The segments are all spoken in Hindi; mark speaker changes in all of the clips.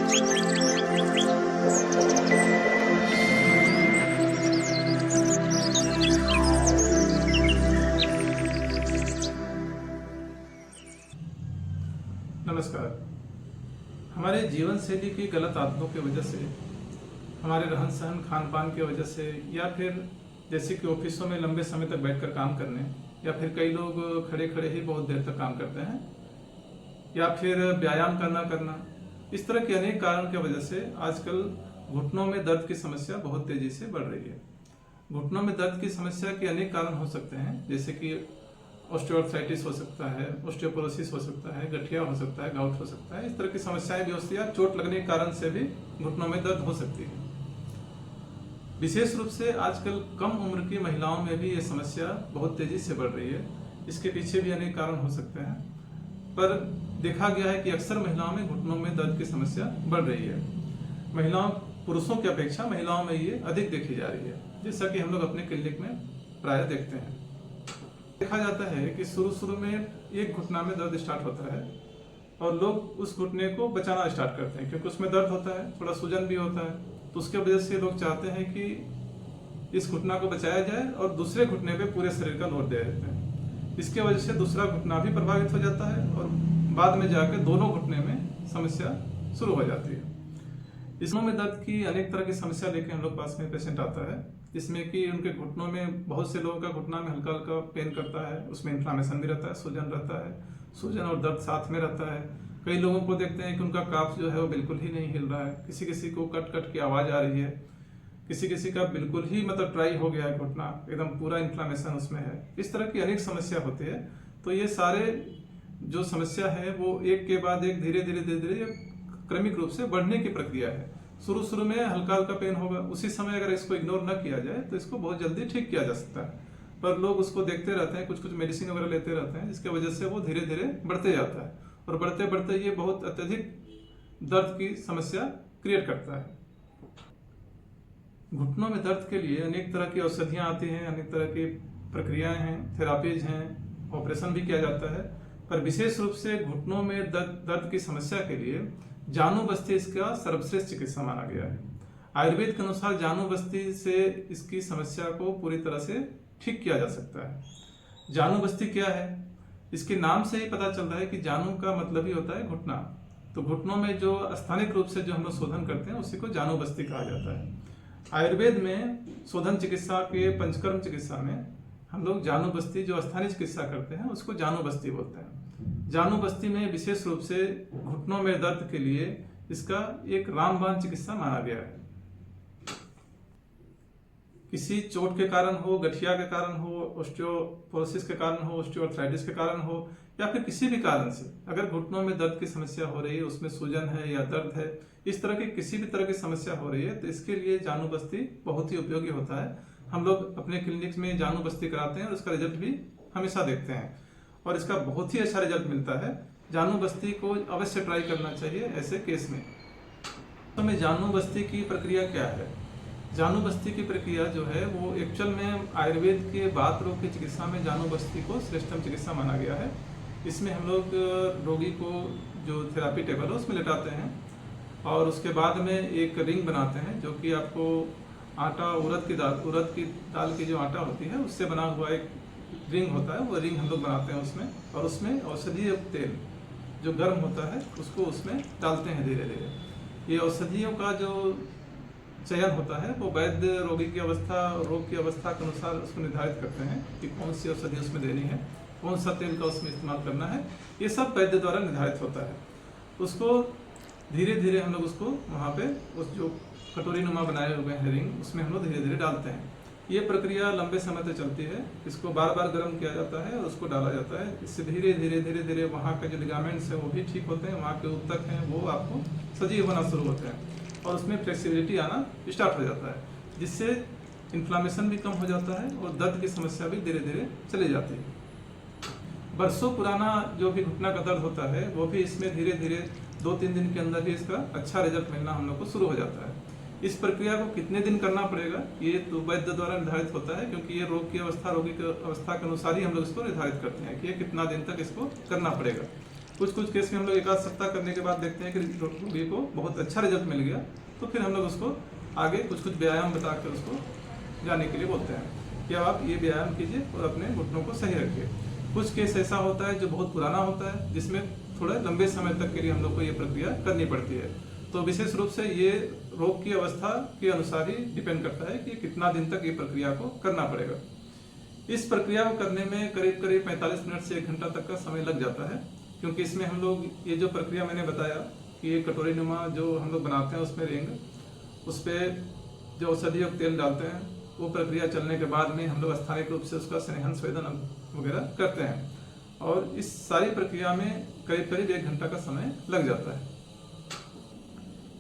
Speaker 1: नमस्कार। हमारे जीवन शैली की गलत आदतों की वजह से, हमारे रहन सहन खान पान की वजह से, या फिर जैसे कि ऑफिसों में लंबे समय तक बैठकर काम करने, या फिर कई लोग खड़े खड़े ही बहुत देर तक काम करते हैं, या फिर व्यायाम करना, इस तरह के अनेक कारण की वजह से आजकल घुटनों में दर्द की समस्या बहुत तेजी से बढ़ रही है। घुटनों में दर्द की समस्या के अनेक कारण हो सकते हैं, जैसे कि ऑस्टियोआर्थराइटिस हो सकता है, ऑस्टियोपोरोसिस हो सकता है, गठिया हो सकता है, गाउट हो सकता है। इस तरह की समस्याएं भी होती है। चोट लगने के कारण से भी घुटनों में दर्द हो सकती है। विशेष रूप से आजकल कम उम्र की महिलाओं में भी ये समस्या बहुत तेजी से बढ़ रही है। इसके पीछे भी अनेक कारण हो सकते हैं, पर देखा गया है कि अक्सर महिलाओं में घुटनों में दर्द की समस्या बढ़ रही है। पुरुषों की अपेक्षा महिलाओं में ये अधिक देखी जा रही है, जैसा कि हम लोग अपने क्लिनिक में प्रायः देखते हैं। देखा जाता है कि शुरू में एक घुटना में दर्द स्टार्ट होता है और लोग उस घुटने को बचाना स्टार्ट करते हैं, क्योंकि उसमें दर्द होता है, थोड़ा सूजन भी होता है। तो उसके वजह से लोग चाहते हैं कि इस घुटना को बचाया जाए और दूसरे घुटने पे पूरे शरीर का लोड दे देते हैं। इसके वजह से दूसरा घुटना भी प्रभावित हो जाता है और बाद में जाकर दोनों घुटने में समस्या शुरू हो जाती है। इसमें दर्द की अनेक तरह की समस्या लेकर हम लोग पास में पेशेंट आता है, जिसमें कि उनके घुटनों में, बहुत से लोगों का घुटना में हल्का हल्का पेन करता है, उसमें इन्फ्लामेशन भी रहता है, सूजन रहता है, सूजन और दर्द साथ में रहता है। कई लोगों को देखते हैं कि उनका काफ जो है वो बिल्कुल ही नहीं हिल रहा है, किसी किसी को कट कट की आवाज आ रही है, किसी किसी का बिल्कुल ही ड्राई हो गया है घुटना, एकदम पूरा इन्फ्लामेशन उसमें है। इस तरह की अनेक समस्या होती है। तो ये सारे जो समस्या है वो एक के बाद एक धीरे धीरे क्रमिक रूप से बढ़ने की प्रक्रिया है। शुरू में हल्का हल्का पेन होगा, उसी समय अगर इसको इग्नोर न किया जाए तो इसको बहुत जल्दी ठीक किया जा सकता है। पर लोग उसको देखते रहते हैं, कुछ मेडिसिन वगैरह लेते रहते हैं, जिसकी वजह से वो धीरे धीरे बढ़ते जाता है और बढ़ते बढ़ते ये बहुत अत्यधिक दर्द की समस्या क्रिएट करता है। घुटनों में दर्द के लिए अनेक तरह की औषधियां आती हैं, अनेक तरह की प्रक्रियाएं हैं, थेरापीज हैं, ऑपरेशन भी किया जाता है। पर विशेष रूप से घुटनों में दर्द की समस्या के लिए जानू बस्ती इसका सर्वश्रेष्ठ चिकित्सा माना गया है। आयुर्वेद के अनुसार जानू बस्ती से इसकी समस्या को पूरी तरह से ठीक किया जा सकता है। जानू बस्ती क्या है? इसके नाम से ही पता चल रहा है कि जानू का मतलब ही होता है घुटना। तो घुटनों में जो स्थानिक रूप से जो हम लोग शोधन करते हैं उसी को जानू बस्ती कहा जाता है। आयुर्वेद में शोधन चिकित्सा के पंचकर्म चिकित्सा में हम लोग जानू बस्ती जो स्थानीय चिकित्सा करते हैं उसको जानू बस्ती बोलते हैं। जानू बस्ती में विशेष रूप से घुटनों में दर्द के लिए इसका एक रामबाण चिकित्सा माना गया है। किसी चोट के कारण हो, गठिया के कारण हो, ऑस्टियोपोरोसिस के कारण हो, ऑस्टियोआर्थराइटिस के कारण हो, या फिर किसी भी कारण से अगर घुटनों में दर्द की समस्या हो रही है, उसमें सूजन है या दर्द है, इस तरह की किसी भी तरह की समस्या हो रही है, तो इसके लिए जानू बस्ती बहुत ही उपयोगी होता है। हम लोग अपने क्लिनिक में जानू बस्ती कराते हैं और उसका रिजल्ट भी हमेशा देखते हैं और इसका बहुत ही अच्छा रिजल्ट मिलता है। जानू बस्ती को अवश्य ट्राई करना चाहिए ऐसे केस में। तो में जानू बस्ती की प्रक्रिया क्या है? जानू बस्ती की प्रक्रिया जो है वो एक्चुअल में आयुर्वेद के बात रोग की चिकित्सा में जानू बस्ती को श्रेष्ठतम चिकित्सा माना गया है। इसमें हम लोग रोगी को जो थेरापी टेबल है उसमें लेटाते हैं और उसके बाद में एक रिंग बनाते हैं, जो कि आपको आटा, उड़द की दाल की जो आटा होती है उससे बना हुआ एक रिंग होता है। वो रिंग हम लोग बनाते हैं उसमें, और उसमें औषधीय तेल जो गर्म होता है उसको उसमें डालते हैं धीरे धीरे। ये औषधियों का जो चयन होता है वो वैद्य रोगी की अवस्था, रोग की अवस्था के अनुसार उसको निर्धारित करते हैं कि कौन सी औषधि उसमें देनी है, कौन सा तेल का उसमें इस्तेमाल करना है। ये सब वैद्य द्वारा निर्धारित होता है। उसको धीरे धीरे हम लोग उसको वहाँ पे उस जो कटोरी नुमा बनाए हुए हैं रिंग, उसमें हम लोग धीरे धीरे डालते हैं। ये प्रक्रिया लंबे समय तक चलती है। इसको बार बार गर्म किया जाता है और उसको डाला जाता है। इससे धीरे धीरे वहाँ के जो लिगामेंट्स हैं वो भी ठीक होते हैं, वहाँ के ऊतक हैं वो आपको सजीव होना शुरू होते हैं और उसमें फ्लेक्सिबिलिटी आना स्टार्ट हो जाता है, जिससे इन्फ्लामेशन भी कम हो जाता है और दर्द की समस्या भी धीरे धीरे चली जाती है। बरसों पुराना जो भी घुटना का दर्द होता है वो भी इसमें धीरे धीरे 2-3 दिन के अंदर ही इसका अच्छा रिजल्ट मिलना हम लोग को शुरू हो जाता है। इस प्रक्रिया को कितने दिन करना पड़ेगा ये तो वैद्य द्वारा निर्धारित होता है, क्योंकि ये रोग की अवस्था, रोगी की अवस्था के अनुसार ही हम लोग इसको निर्धारित करते हैं कि ये कितना दिन तक इसको करना पड़ेगा। कुछ कुछ केस में हम लोग 1 आध सप्ताह करने के बाद देखते हैं कि रोगी को बहुत अच्छा रिजल्ट मिल गया, तो फिर हम लोग उसको आगे कुछ कुछ व्यायाम बता कर उसको जाने के लिए बोलते हैं कि अब आप ये व्यायाम कीजिए और अपने घुटनों को सही रखिए। कुछ केस ऐसा होता है जो बहुत पुराना होता है, जिसमें थोड़ा लंबे समय तक के लिए हम लोग को ये प्रक्रिया करनी पड़ती है। तो विशेष रूप से ये रोग की अवस्था के अनुसार ही डिपेंड करता है कि कितना दिन तक ये प्रक्रिया को करना पड़ेगा। इस प्रक्रिया को करने में करीब करीब 45 मिनट से 1 घंटा तक का समय लग जाता है, क्योंकि इसमें हम लोग ये जो प्रक्रिया मैंने बताया कि ये कटोरी नुमा जो हम लोग बनाते हैं उसमें रिंग, उस पर जो औषधि और तेल डालते हैं, वो प्रक्रिया चलने के बाद में हम लोग स्थानिक रूप से उसका स्नेहन स्वेदन वगैरह करते हैं, और इस सारी प्रक्रिया में करीब करीब 1 घंटा का समय लग जाता है।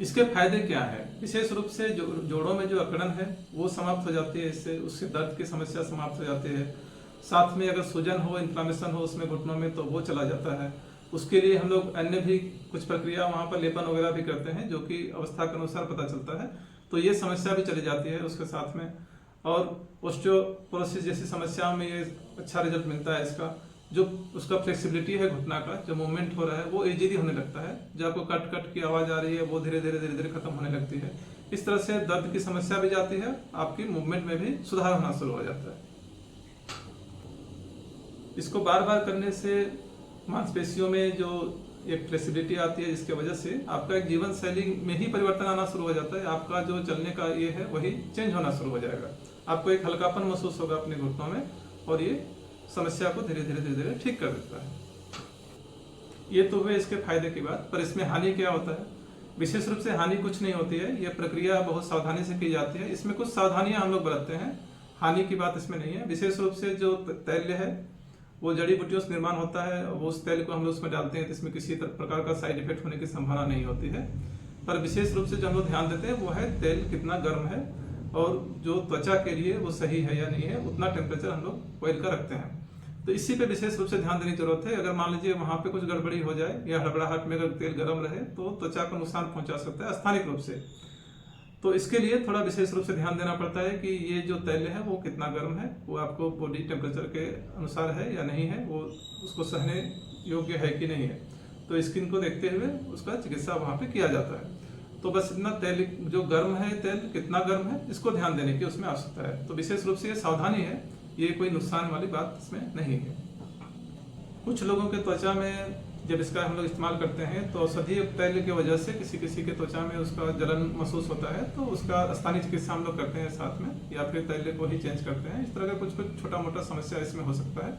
Speaker 1: इसके फायदे क्या है? विशेष रूप से जोड़ों में जो अकड़न है वो समाप्त हो जाती है, इससे उससे दर्द की समस्या समाप्त हो जाती है। साथ में अगर सूजन हो, इन्फ्लामेशन हो उसमें घुटनों में, तो वो चला जाता है। उसके लिए हम लोग अन्य भी कुछ प्रक्रिया वहाँ पर लेपन वगैरह भी करते हैं, जो कि अवस्था के अनुसार पता चलता है, तो ये समस्या भी चली जाती है उसके साथ में। और ऑस्टियोपोरोसिस जैसी समस्याओं में ये अच्छा रिजल्ट मिलता है इसका। जो उसका फ्लेक्सिबिलिटी है घुटना का, जो मूवमेंट हो रहा है वो इजीली होने लगता है। जो आपको कट कट की आवाज आ रही है वो धीरे धीरे खत्म होने लगती है। इस तरह से दर्द की समस्या भी जाती है, आपकी मूवमेंट में भी सुधार होना शुरू हो जाता है। इसको बार बार करने से मांसपेशियों में जो एक फ्लेक्सिबिलिटी आती है, जिसके वजह से आपका एक जीवन शैली में ही परिवर्तन आना शुरू हो जाता है। आपका जो चलने का ये है वही चेंज होना शुरू हो जाएगा। आपको एक हल्कापन महसूस होगा अपने घुटनों में, और ये समस्या को धीरे धीरे ठीक कर देता है। ये तो हुए इसके फायदे की बात, पर इसमें हानि क्या होता है? विशेष रूप से हानि कुछ नहीं होती है। यह प्रक्रिया बहुत सावधानी से की जाती है। इसमें कुछ सावधानियां हम लोग बरतते हैं, हानि की बात इसमें नहीं है। विशेष रूप से जो तैल है वो जड़ी बूटियों से निर्माण होता है, वो उस तेल को हम लोग उसमें डालते हैं, तो इसमें किसी प्रकार का साइड इफेक्ट होने की संभावना नहीं होती है। पर विशेष रूप से जो हम लोग ध्यान देते हैं वो है तेल कितना गर्म है, और जो त्वचा के लिए वो सही है या नहीं है, उतना टेम्परेचर हम लोग ऑयल का रखते हैं। तो इसी पे विशेष रूप से ध्यान देने की जरूरत है। अगर मान लीजिए वहां पे कुछ गड़बड़ी हो जाए या हड़बड़ाहट में अगर तेल गर्म रहे तो त्वचा को नुकसान पहुंचा सकता है स्थानिक रूप से। तो इसके लिए थोड़ा विशेष रूप से ध्यान देना पड़ता है कि ये जो तेल है वो कितना गर्म है, वो आपको बॉडी टेम्परेचर के अनुसार है या नहीं है, वो उसको सहने योग्य है कि नहीं है। तो स्किन को देखते हुए उसका चिकित्सा वहाँ पे किया जाता है। तो बस इतना तेल जो गर्म है, तेल कितना गर्म है, इसको ध्यान देने की उसमें आवश्यकता है। तो विशेष रूप से ये सावधानी है, ये कोई नुकसान वाली बात इसमें नहीं है। कुछ लोगों के त्वचा में जब इसका हम लोग इस्तेमाल करते हैं तो औषधीय तेल की वजह से किसी के त्वचा में उसका जलन महसूस होता है, तो उसका स्थानीय चिकित्सा हम लोग करते हैं साथ में, या फिर तेल को ही चेंज करते हैं। इस तरह का कुछ छोटा मोटा समस्या इसमें हो सकता है।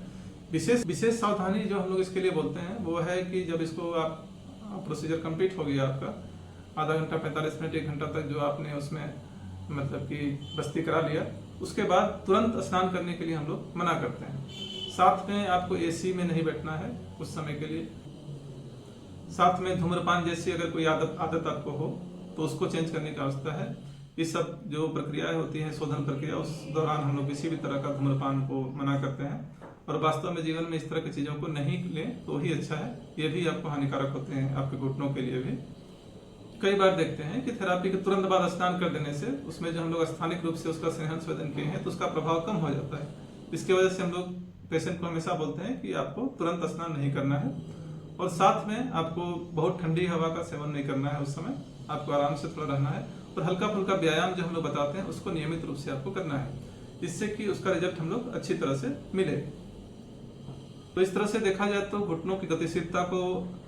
Speaker 1: विशेष सावधानी जो हम लोग इसके लिए बोलते हैं वो है कि जब इसको आप प्रोसीजर कंप्लीट हो गया आपका, आधा घंटा 45 मिनट 1 घंटा तक जो आपने उसमें मतलब कि बस्ती करा लिया, उसके बाद तुरंत स्नान करने के लिए हम लोग मना करते हैं। साथ में आपको एसी में नहीं बैठना है कुछ समय के लिए। साथ में धूम्रपान जैसी अगर कोई आदत आपको हो तो उसको चेंज करने की आवश्यकता है। ये सब जो प्रक्रियाएं होती हैं, शोधन प्रक्रिया, उस दौरान हम लोग किसी भी तरह का धूम्रपान को मना करते हैं। और वास्तव में जीवन में इस तरह की चीज़ों को नहीं लें तो ही अच्छा है। ये भी आपको हानिकारक होते हैं, आपके घुटनों के लिए भी। कई बार देखते हैं कि थेरापी के तुरंत बाद स्नान कर देने से उसमें जो हम लोग स्थानिक रूप से उसका स्नेहन स्वेदन किए हैं तो उसका प्रभाव कम हो जाता है। इसकी वजह से हम लोग पेशेंट को हमेशा बोलते हैं कि आपको तुरंत स्नान नहीं करना है, और साथ में आपको बहुत ठंडी हवा का सेवन नहीं करना है। उस समय आपको आराम से थोड़ा रहना है, और हल्का फुल्का व्यायाम जो हम लोग बताते हैं उसको नियमित रूप से आपको करना है, जिससे कि उसका रिजल्ट हम लोग अच्छी तरह से मिले। तो इस तरह से देखा जाए तो घुटनों की गतिशीलता को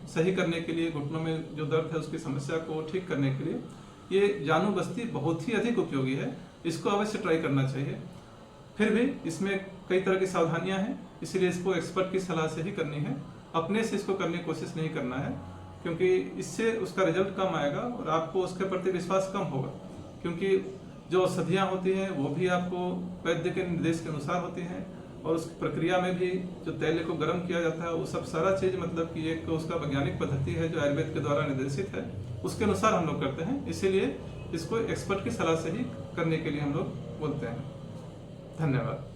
Speaker 1: सही करने के लिए, घुटनों में जो दर्द है उसकी समस्या को ठीक करने के लिए ये जानू बस्ती बहुत ही अधिक उपयोगी है। इसको अवश्य ट्राई करना चाहिए। फिर भी इसमें कई तरह की सावधानियां हैं, इसीलिए इसको एक्सपर्ट की सलाह से ही करनी है। अपने से इसको करने की कोशिश नहीं करना है, क्योंकि इससे उसका रिजल्ट कम आएगा और आपको उसके प्रति विश्वास कम होगा। क्योंकि जो औषधियाँ होती हैं वो भी आपको वैद्य के निर्देश के अनुसार होती हैं, और उस प्रक्रिया में भी जो तेल को गर्म किया जाता है वो सब सारा चीज़ मतलब कि एक उसका वैज्ञानिक पद्धति है जो आयुर्वेद के द्वारा निर्देशित है, उसके अनुसार हम लोग करते हैं। इसीलिए इसको एक्सपर्ट की सलाह से ही करने के लिए हम लोग बोलते हैं। धन्यवाद।